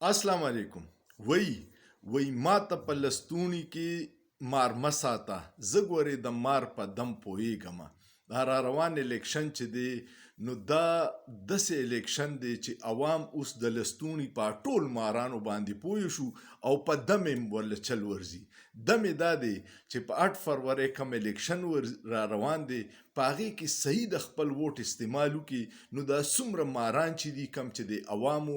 अस्सलाम वालेकुम। وی ما ته په لستوڼي کې مار مساته زه ګورې د مار په دم پوهېږمه. دا را روان الیکشن چې دی نو دا داسې الیکشن دی چې عوام اوس د لستوڼي په ټول مارانو باندې پوه شو او په دم یې ورله چل ورځي. دم یې دا دی چې په 8 فروری کوم الیکشن را روان دی په هغې کې صحیح د خپل ووټ استعمال وکړي نو دا څومره ماران چې دي کم چې د عوامو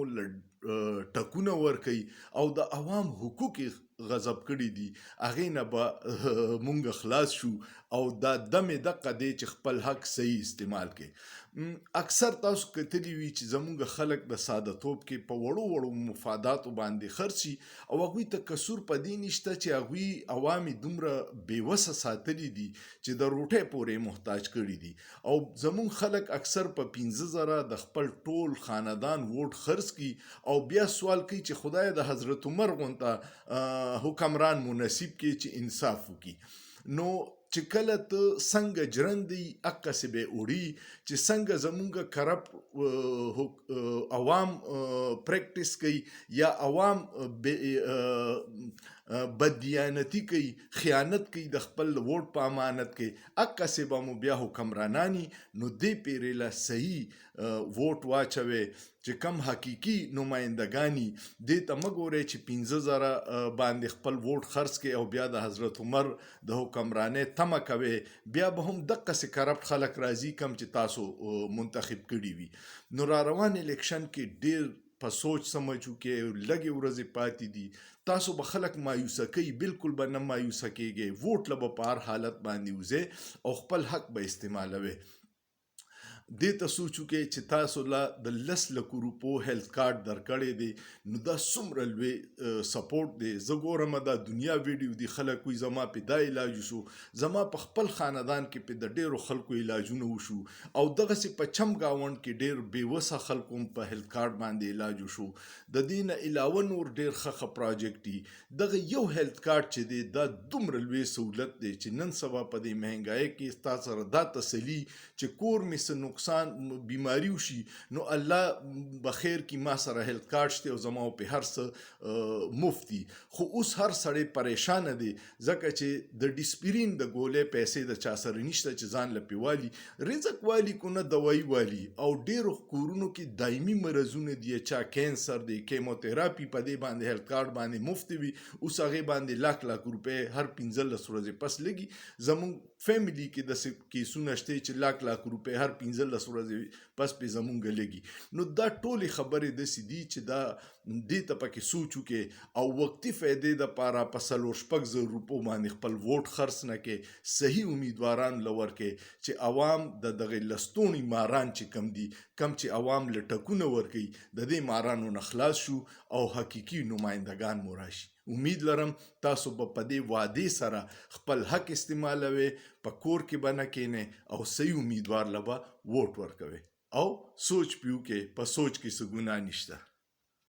ټکونه ورکوي او د عوام حقوق غصب کړي دي هغې نه به مونږ خلاص شو او دا دمې دقه دی چې خپل حق صحیح استعمال کړي. اکثر تاسو کتلی وي چې زمونږ خلک د ساده توب کې په وړو مفاداتو باندې خرڅ شي او هغوی ته قصور په دې نشته چې هغوی عوام یې دومره بېوسه ساتلي دي چې د روټۍ پورې محتاج کړي دي او زمونږ خلک اکثر په 15,000 د خپل ټول خاندان ووټ خرڅ کړي او بیا سوال کوي چې خدای د حضرت عمر غونته حکمران مناسب کې چې انصاف وکړي. نو چې کله ته څنګه جرندی اقاسې به وړي چې څنګه زمونږ کرپ عوام پریکټیس کوي یا عوام بددیانتي کوي، خیانت کوي د خپل ووټ په امانت کې، اقاسې به مو بیا حکمرانانی نو دې پیرې له صحیح ووټ واچوي چې کم حقیقي نمایندګانی دې ته مه ګورئ چې 15,000 باندې خپل ووټ خرڅ کړي او بیا د حضرت عمر د حکمرانۍ تمه کوي بیا به هم دقسې کرپټ خلک راځي کم چې تاسو منتخب کړي وي. نو را روان الیکشن کې ډیر په سوچ سمجو کې لږې ورځې پاتې دي تاسو به خلک مایوسه کوي، بالکل به نه مایوسه کیږئ، ووټ له به په هر حالت باندې وځئ او خپل حق به استعمالوئ. دې ته سوچ وکړئ چې تاسو لا د 10 لکو روپو هیلث کارت درکړی دی نو دا څومره لوی سپورټ دی. زه ګورم دا دنیا ویډیو دی خلک وایي زما پې دا علاج وشو، زما په خپل خاندان کې پې د ډیرو خلکو علاجونه وشو او دغسې په چم ګاونډ کې ډیر بېوسه خلکو هم په هیلث کارت باندې علاج وشو. د دې نه علاوه نور ډیر ښه پراجیکټ دي. دغه یو هیلث کارت چې دی دا دومره لوی سهولت دی چې نن سبا په دې مهنګایۍ کې ستا سره دا تسلي چې کور مې څه نقصان بیماری وشي نو الله بخیر کی ما سره هیلث کارت شته او زما په هر څه مفت دي. خو اوس هر سړی پریشان دی ځکه چې د ډیسپرین د ګولې پیسې د چا سره نشته چې ځان له پیوالي رزق والی کو نه دوایی والی او ډیرو کورونو کې دایمي مرزونه دي، چا کینسر دی، کیموتراپي په دې باندې هیلث کارت باندې مفت وي. اوس هغې باندې لک روپۍ هر 15 ورځې پس لګي. زمونږ فیملی کې داسې کیسونه شته چې لک روپۍ هر 15 ورځې پس پې زمونږ لګي. نو دا ټولې خبرې داسې دي چې دا دې ته پکې سوچ وکړې او وقتي فایدې دپاره په 4-5 روپو باندې خپل ووټ خرڅ نه کړې، صحیح امیدواران له ورکړې چې عوام د دغې لستوڼي ماران چې کم دي، کم چې عوام له ټکونه ورکوي، د دې مارانو نه خلاص شو او حقیقي نمایندګان مو راشي. امید لرم تاسو به په دې وعدې سره خپل حق استعمالوئ، په کور کې به نه کښېنئ او صحیح امیدوار له به ووټ ورکوئ او سوچ پې وکړئ، په سوچ کې څه ګناه نشته.